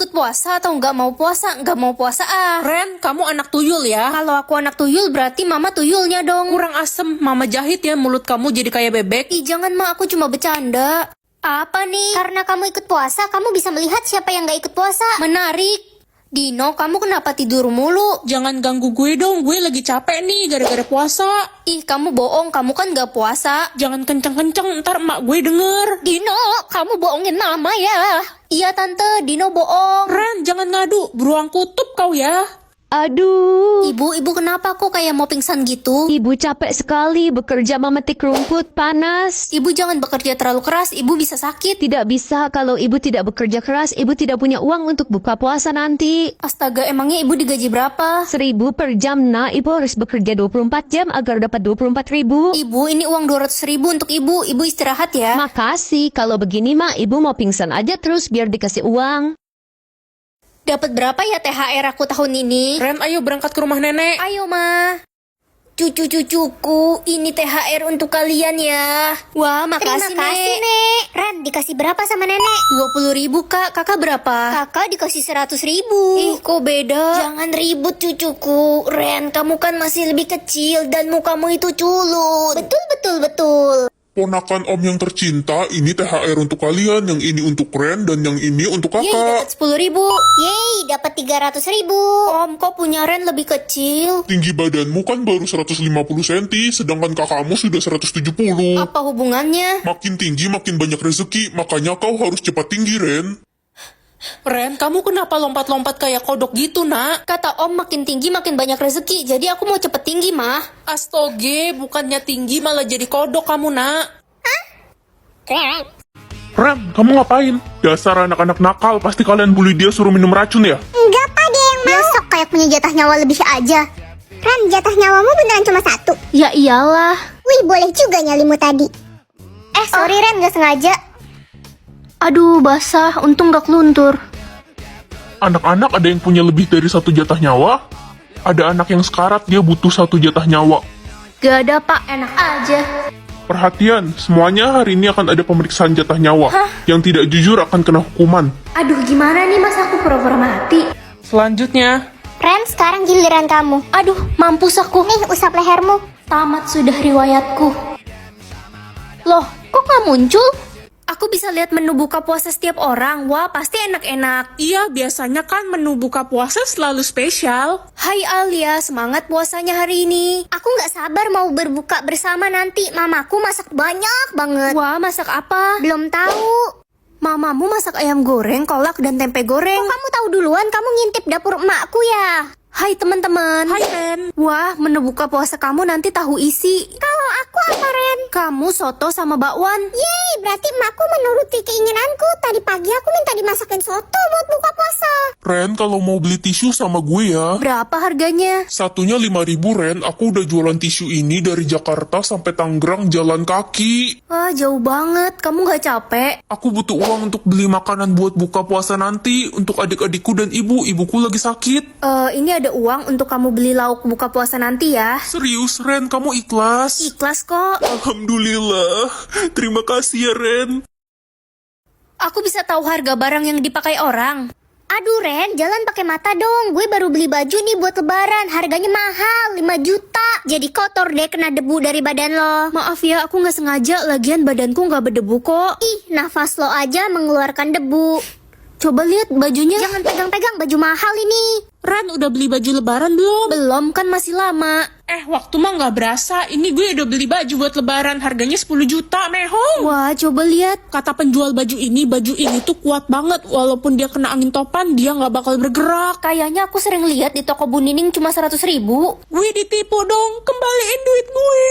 Ikut puasa atau nggak mau puasa? Nggak mau puasa ah. Ren, kamu anak tuyul ya? Kalau aku anak tuyul berarti mama tuyulnya dong. Kurang asem, mama jahit ya mulut kamu jadi kayak bebek. Ih jangan ma, aku cuma bercanda. Apa nih? Karena kamu ikut puasa, kamu bisa melihat siapa yang nggak ikut puasa. Menarik. Dino, kamu kenapa tidur mulu? Jangan ganggu gue dong, gue lagi capek nih gara-gara puasa. Ih, kamu bohong, kamu kan nggak puasa. Jangan kenceng-kenceng, ntar emak gue denger. Dino, kamu bohongin mama ya. Iya tante, Dino bohong. Ren, jangan ngadu, beruang kutub kau ya. Aduh, Ibu kenapa kok kayak mau pingsan gitu? ibu capek sekali bekerja memetik rumput panas. Ibu jangan bekerja terlalu keras, ibu bisa sakit. Tidak bisa kalau ibu tidak bekerja keras, ibu tidak punya uang untuk buka puasa nanti. Astaga, emangnya ibu digaji berapa? 1.000 per jam, nah ibu harus bekerja 24 jam agar dapat 24.000. Ibu, ini uang 200.000 untuk ibu. Ibu istirahat ya. Makasih, kalau begini mah ibu mau pingsan aja terus biar dikasih uang. Dapat berapa ya THR aku tahun ini? Ren, ayo berangkat ke rumah nenek. Ayo ma. Cucu-cucuku, ini THR untuk kalian ya. Wah, makasih Nek. Ren, dikasih berapa sama nenek? 20.000 kak, kakak berapa? Kakak dikasih 100.000. Ih, kok beda? Jangan ribut cucuku. Ren, kamu kan masih lebih kecil dan mukamu itu culun. Betul. Ponakan om yang tercinta, ini THR untuk kalian, yang ini untuk Ren, dan yang ini untuk Yeay, kakak. dapat 10.000. Yeay, dapat 300.000. Om, kok punya Ren lebih kecil? Tinggi badanmu kan baru 150 cm, sedangkan kakakmu sudah 170. Apa hubungannya? Makin tinggi makin banyak rezeki, makanya kau harus cepat tinggi, Ren. Ren, kamu kenapa lompat-lompat kayak kodok gitu, nak? Kata om makin tinggi makin banyak rezeki, jadi aku mau cepet tinggi mah. Astoge, bukannya tinggi malah jadi kodok kamu, nak. Ren, kamu ngapain? Dasar anak-anak nakal, pasti kalian bully dia suruh minum racun ya? Enggak, Pak, dia yang mau. Besok kayak punya jatah nyawa lebih aja. Ren, jatah nyawamu beneran cuma 1. Ya iyalah. Wih, boleh juga nyalimu tadi. Sorry Ren, gak sengaja. Aduh, basah, untung gak keluntur. Anak-anak ada yang punya lebih dari 1 jatah nyawa? Ada anak yang sekarat, dia butuh 1 jatah nyawa. Gak ada pak, enak aja. Perhatian, semuanya hari ini akan ada pemeriksaan jatah nyawa. Yang tidak jujur akan kena hukuman. Aduh, gimana nih mas, aku pura-pura mati. Selanjutnya, Ren, sekarang giliran kamu. Aduh, mampus aku. Nih, usap lehermu. Tamat sudah riwayatku. Loh, kok gak muncul? Aku bisa lihat menu buka puasa setiap orang. Wah, pasti enak-enak. iya biasanya kan menu buka puasa selalu spesial. Hai Alia, semangat puasanya hari ini. Aku gak sabar mau berbuka bersama nanti. Mamaku masak banyak banget. Wah, masak apa? Belum tahu. Mamamu masak ayam goreng, kolak, dan tempe goreng. Kok kamu tahu duluan? Kamu ngintip dapur emakku ya? Hai teman-teman. Hai Ren. Wah, menu buka puasa kamu nanti tahu isi. Kalau aku apa, Ren? Kamu soto sama bakwan. Yeay, berarti emakku menuruti keinginanku. Tadi pagi aku minta dimasakin soto buat buka puasa. Ren, kalau mau beli tisu sama gue ya. Berapa harganya? Satunya 5.000 Ren, aku udah jualan tisu ini dari Jakarta sampai Tangerang jalan kaki. Wah, jauh banget. Kamu gak capek? Aku butuh uang untuk beli makanan buat buka puasa nanti. Untuk adik-adikku dan ibuku lagi sakit. Ini ada uang untuk kamu beli lauk buka puasa nanti ya. Serius Ren, kamu ikhlas? Ikhlas kok. Alhamdulillah, terima kasih ya Ren. Aku bisa tahu harga barang yang dipakai orang. Aduh Ren, jalan pakai mata dong. Gue baru beli baju nih buat lebaran. Harganya mahal, 5 juta. Jadi kotor deh kena debu dari badan lo. Maaf ya, aku gak sengaja. Lagian badanku gak berdebu kok. Ih, nafas lo aja mengeluarkan debu. Coba lihat bajunya. Jangan pegang-pegang, baju mahal ini. Ren, udah beli baju lebaran belum? Belum, kan masih lama. Waktu mah nggak berasa. Ini gue udah beli baju buat lebaran. Harganya 10 juta, mehong. Wah, coba lihat. Kata penjual baju ini tuh kuat banget. Walaupun dia kena angin topan, dia nggak bakal bergerak. Kayaknya aku sering lihat di toko Bu Nining cuma 100.000. Gue ditipu dong, kembaliin duit gue.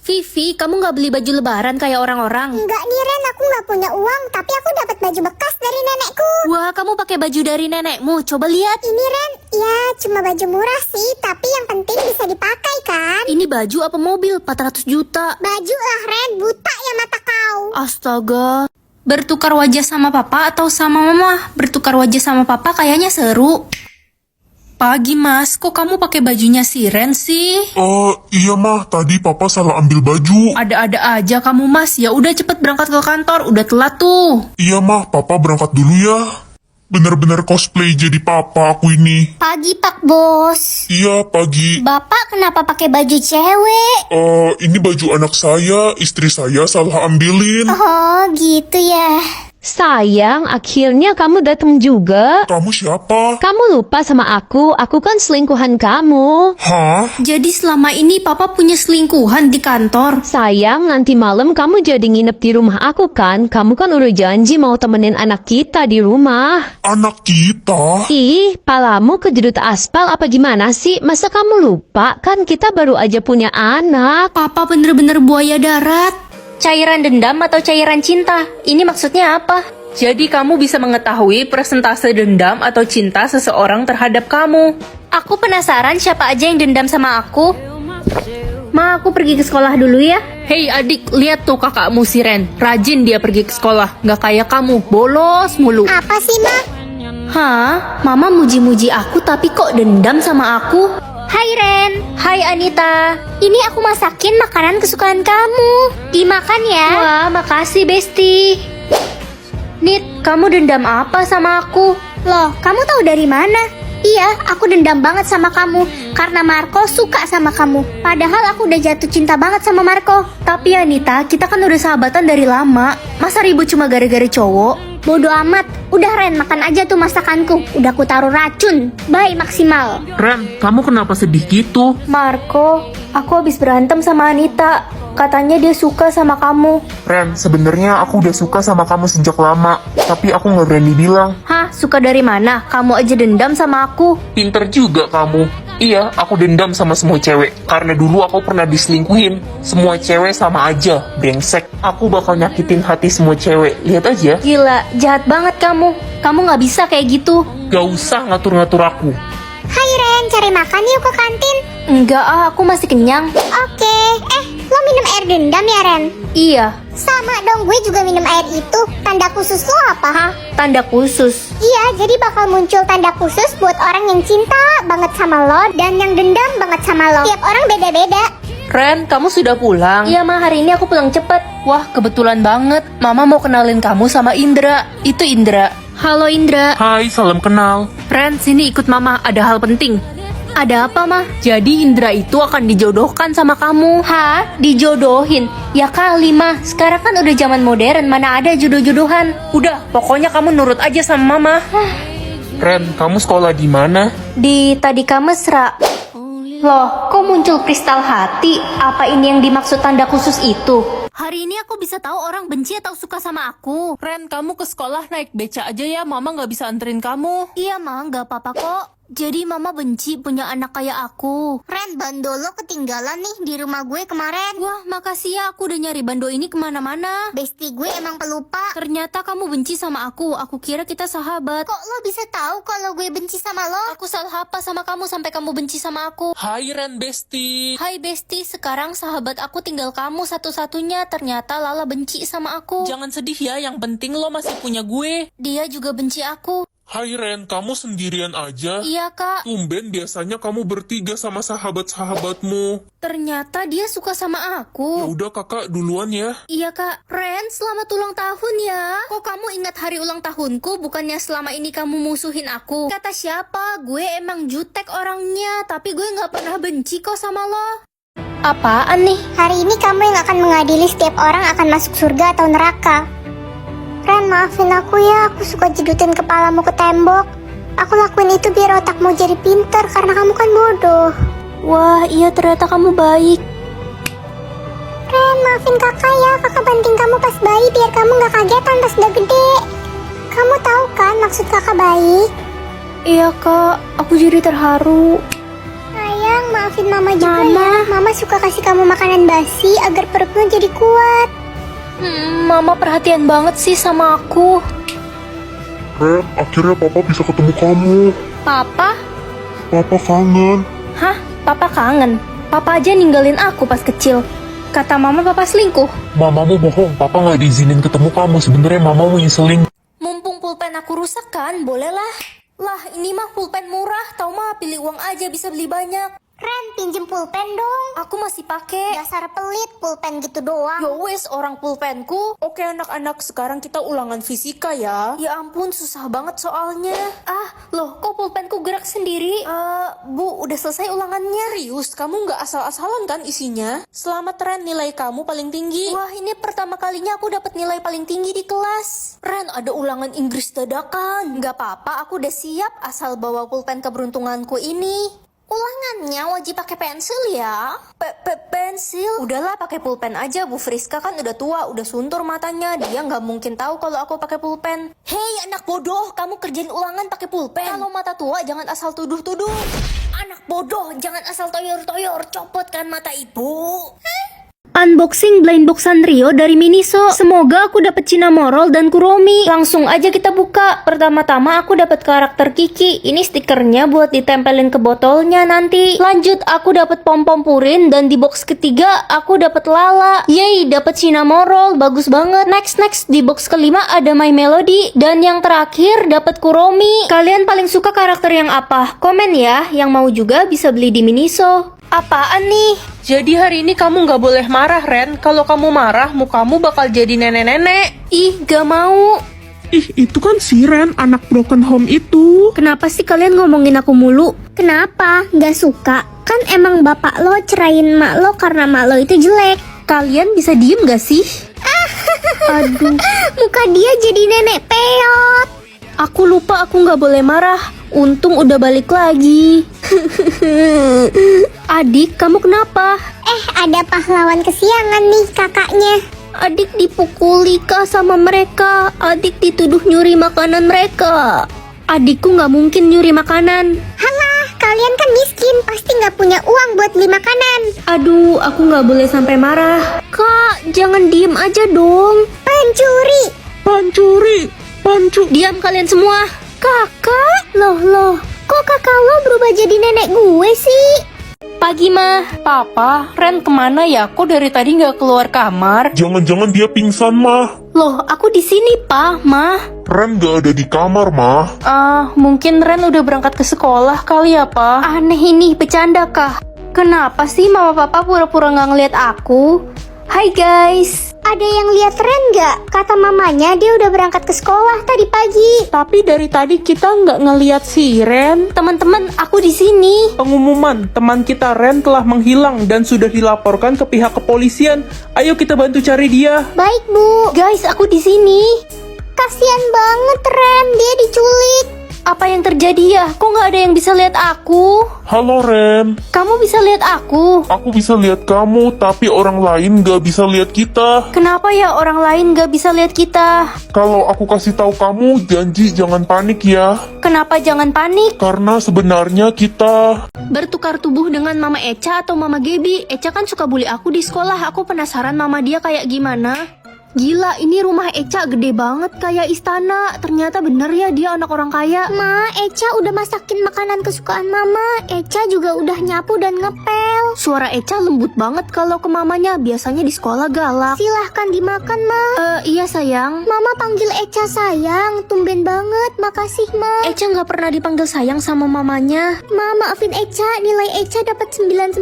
Vivi, kamu gak beli baju lebaran kayak orang-orang? Enggak nih Ren, aku nggak punya uang. Tapi aku dapat baju bekas dari nenekku. Wah, kamu pakai baju dari nenekmu. Coba lihat. Ini Ren, ya cuma baju murah sih. Tapi yang penting bisa dipakai kan? Ini baju apa mobil? 400 juta. Baju lah Ren, buta ya mata kau. Astaga. Bertukar wajah sama papa atau sama mama? Bertukar wajah sama papa kayaknya seru. Pagi mas, kok kamu pakai bajunya si Ren sih? Iya mah, tadi papa salah ambil baju. Ada-ada aja kamu mas. Ya udah cepet berangkat ke kantor, udah telat tuh. Iya mah, papa berangkat dulu ya. Bener-bener cosplay jadi papa aku ini. Pagi Pak Bos. Iya, pagi. Bapak kenapa pakai baju cewek? Ini baju anak saya, istri saya salah ambilin. Oh gitu ya. Sayang, akhirnya kamu datang juga. Kamu siapa? Kamu lupa sama aku kan selingkuhan kamu. Hah? Jadi selama ini papa punya selingkuhan di kantor. Sayang, nanti malam kamu jadi nginep di rumah aku kan? Kamu kan udah janji mau temenin anak kita di rumah. Anak kita? Ih, palamu kejedut aspal apa gimana sih? Masa kamu lupa? Kan kita baru aja punya anak. Papa bener-bener buaya darat. Cairan dendam atau cairan cinta? Ini maksudnya apa? Jadi kamu bisa mengetahui persentase dendam atau cinta seseorang terhadap kamu. Aku penasaran siapa aja yang dendam sama aku. Ma, aku pergi ke sekolah dulu ya. Hei adik, lihat tuh kakakmu si Ren. Rajin dia pergi ke sekolah. Nggak kayak kamu, bolos mulu. Apa sih, Ma? Hah? Mama muji-muji aku tapi kok dendam sama aku? Hai Ren. Hai Anita. Ini aku masakin makanan kesukaan kamu. Dimakan ya. Wah, makasih Besti. Nit, kamu dendam apa sama aku? Loh, kamu tahu dari mana? Iya, aku dendam banget sama kamu karena Marco suka sama kamu. Padahal aku udah jatuh cinta banget sama Marco. Tapi Anita, kita kan udah sahabatan dari lama. Masa ribut cuma gara-gara cowok? Bodoh amat. Udah Ren, makan aja tuh masakanku. Udah aku taruh racun. Bye maksimal. Ren, kamu kenapa sedih gitu? Marco, aku habis berantem sama Anita. Katanya dia suka sama kamu. Ren, sebenarnya aku udah suka sama kamu sejak lama, tapi aku nggak berani bilang. Hah, suka dari mana? Kamu aja dendam sama aku. Pinter juga kamu. Iya, aku dendam sama semua cewek. Karena dulu aku pernah diselingkuhin. Semua cewek sama aja, brengsek. Aku bakal nyakitin hati semua cewek. Lihat aja. Gila, jahat banget kamu. Kamu nggak bisa kayak gitu. Gak usah ngatur-ngatur aku. Hai Ren, cari makan yuk ke kantin. Enggak aku masih kenyang. Oke. Lo minum air dendam ya Ren? Iya. Sama dong, gue juga minum air itu. Tanda khusus lo apa? Hah? Tanda khusus. Iya, jadi bakal muncul tanda khusus buat orang yang cinta banget sama lo dan yang dendam banget sama lo. Tiap orang beda-beda. Ren, kamu sudah pulang? Iya, Ma, hari ini aku pulang cepet. Wah, kebetulan banget. Mama mau kenalin kamu sama Indra. Itu Indra. Halo Indra. Hai, salam kenal. Ren, sini ikut Mama. Ada hal penting. Ada apa, Ma? Jadi Indra itu akan dijodohkan sama kamu. Hah? Dijodohin? Ya kali, Ma. Sekarang kan udah zaman modern. Mana ada jodoh-jodohan. Udah, pokoknya kamu nurut aja sama Mama. Ren, kamu sekolah di mana? Di Tadika Mesra. Loh, kok muncul kristal hati? Apa ini yang dimaksud tanda khusus itu? Hari ini aku bisa tahu orang benci atau suka sama aku. Ren, kamu ke sekolah naik beca aja ya. Mama nggak bisa anterin kamu. Iya, Ma, nggak apa-apa kok. Jadi Mama benci punya anak kayak aku. Ren, bando lo ketinggalan nih di rumah gue kemarin. Wah, makasih ya, aku udah nyari bando ini kemana-mana. Besti gue emang pelupa. Ternyata kamu benci sama aku kira kita sahabat. Kok lo bisa tahu kalau gue benci sama lo? Aku salah apa sama kamu sampai kamu benci sama aku? Hai Ren, Besti. Hai Besti, sekarang sahabat aku tinggal kamu satu-satunya. Ternyata Lala benci sama aku. Jangan sedih ya, yang penting lo masih punya gue. Dia juga benci aku. Hai Ren, kamu sendirian aja? Iya, Kak. Tumben biasanya kamu bertiga sama sahabat-sahabatmu. Ternyata dia suka sama Ya aku. udah kakak duluan ya. Iya, Kak. Ren, selamat ulang tahun ya. Kok kamu ingat hari ulang tahunku? Bukannya selama ini kamu musuhin aku? Kata siapa? Gue emang jutek orangnya. Tapi gue gak pernah benci kok sama lo. Apaan nih? Hari ini kamu yang akan mengadili setiap orang akan masuk surga atau neraka. Ren, maafin aku ya, aku suka jedutin kepalamu ke tembok. Aku lakuin itu biar otakmu jadi pinter karena kamu kan bodoh. Wah, iya ternyata kamu baik. Ren, maafin kakak ya, kakak banting kamu pas bayi biar kamu gak kagetan pas udah gede. Kamu tahu kan maksud kakak baik? Iya, Kak. Aku jadi terharu. Sayang, maafin mama juga ya. Mama suka kasih kamu makanan basi agar perutmu jadi kuat. Mama perhatian banget sih sama aku. Ren, akhirnya papa bisa ketemu kamu. Papa? Papa kangen. Hah? Papa kangen? Papa aja ninggalin aku pas kecil. Kata mama papa selingkuh. Mamamu bohong, papa nggak diizinin ketemu kamu. Sebenarnya mamamu nyeselin. Mumpung pulpen aku rusak kan, bolehlah. Lah, ini mah pulpen murah. Tau mah pilih uang aja bisa beli banyak. Ren, pinjem pulpen dong. Aku masih pakai. Dasar pelit, pulpen gitu doang. Ya wes, orang pulpenku. Oke anak-anak, sekarang kita ulangan fisika ya. Ya ampun, susah banget soalnya. Loh, kok pulpenku gerak sendiri? Bu, udah selesai ulangannya. Serius, kamu nggak asal-asalan kan isinya? Selamat Ren, nilai kamu paling tinggi. Wah, ini pertama kalinya aku dapat nilai paling tinggi di kelas. Ren, ada ulangan Inggris dadakan. Nggak apa-apa, aku udah siap asal bawa pulpen keberuntunganku ini. Ulangannya wajib pakai pensil ya. Pensil? Udahlah pakai pulpen aja, Bu Friska kan udah tua, udah suntur matanya. Dia nggak mungkin tahu kalau aku pakai pulpen. Hei anak bodoh, kamu kerjain ulangan pakai pulpen. Kalau mata tua jangan asal tuduh-tuduh. Anak bodoh, jangan asal toyor-toyor, copot kan mata ibu. Unboxing blind box Sanrio dari Miniso. Semoga aku dapat Cinnamoroll dan Kuromi. Langsung aja kita buka. Pertama-tama aku dapat karakter Kiki. Ini stikernya buat ditempelin ke botolnya nanti. Lanjut aku dapat pom-pom purin dan di box ketiga aku dapat Lala. Yeay, dapat Cinnamoroll, bagus banget. Next di box kelima ada My Melody dan yang terakhir dapat Kuromi. Kalian paling suka karakter yang apa? Komen ya. Yang mau juga bisa beli di Miniso. Apaan nih? Jadi hari ini kamu nggak boleh marah, Ren. Kalau kamu marah, mukamu bakal jadi nenek-nenek. Ih, gak mau. Ih, itu kan si Ren, anak broken home itu. Kenapa sih kalian ngomongin aku mulu? Kenapa? Gak suka? Kan emang bapak lo cerain mak lo karena mak lo itu jelek. Kalian bisa diem gak sih? Aduh, Muka dia jadi nenek peot. aku lupa aku nggak boleh marah. Untung udah balik lagi. Adik, kamu kenapa? Ada pahlawan kesiangan nih kakaknya. Adik dipukuli kah sama mereka? Adik dituduh nyuri makanan mereka. Adikku nggak mungkin nyuri makanan. Halah, kalian kan miskin, pasti nggak punya uang buat beli makanan. Aduh, aku nggak boleh sampai marah. Kak, jangan diem aja dong. Pencuri. Pancu. Diam kalian semua. Kakak? Loh, kok kakak lo berubah jadi nenek gue sih? Pagi mah. Papa, Ren kemana ya? Kok dari tadi nggak keluar kamar? Jangan-jangan dia pingsan, Mah. Loh, aku di sini, Pa, Mah. Ren gak ada di kamar, Mah. Mungkin Ren udah berangkat ke sekolah kali ya, Pa. Aneh ini, bercanda kah? Kenapa sih mama papa pura-pura nggak ngeliat aku? Hai guys. Ada yang lihat Ren nggak? Kata mamanya dia udah berangkat ke sekolah tadi pagi. Tapi dari tadi kita nggak ngeliat si Ren. Teman-teman, aku di sini. Pengumuman, teman kita Ren telah menghilang dan sudah dilaporkan ke pihak kepolisian. Ayo kita bantu cari dia. Baik bu. Guys, aku di sini. Kasian banget Ren, dia diculik. Apa yang terjadi ya? Kok nggak ada yang bisa lihat aku? Halo, Ren. Kamu bisa lihat aku? Aku bisa lihat kamu, tapi orang lain gak bisa lihat kita. Kenapa ya orang lain nggak bisa lihat kita? Kalau aku kasih tahu kamu, janji jangan panik ya. Kenapa jangan panik? Karena sebenarnya kita... Bertukar tubuh dengan Mama Echa atau Mama Gebi. Echa kan suka bully aku di sekolah. Aku penasaran mama dia kayak gimana. Gila, ini rumah Echa gede banget kayak istana. Ternyata bener ya dia anak orang kaya. Ma, Echa udah masakin makanan kesukaan mama. Echa juga udah nyapu dan ngepel. Suara Echa lembut banget kalau ke mamanya. Biasanya di sekolah galak. Silahkan dimakan ma. Iya sayang. Mama panggil Echa sayang. Tumben banget, makasih ma. Echa nggak pernah dipanggil sayang sama mamanya. Ma, maafin Echa, nilai Echa dapat 99.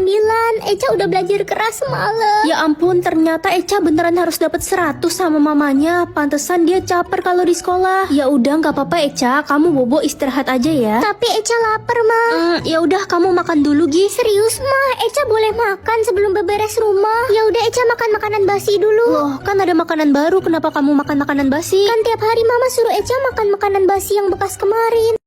Echa udah belajar keras semalam. Ya ampun, ternyata Echa beneran harus dapat 100 sama mamanya. Pantesan dia caper kalau di sekolah. Ya udah nggak apa-apa Echa, kamu bobo istirahat aja ya. Tapi Echa lapar ma. Ya udah kamu makan dulu Gi. Serius ma, Echa boleh makan sebelum beberes rumah. Ya udah Echa makan makanan basi dulu. Loh, kan ada makanan baru, kenapa kamu makan makanan basi? Kan tiap hari mama suruh Echa makan makanan basi yang bekas kemarin.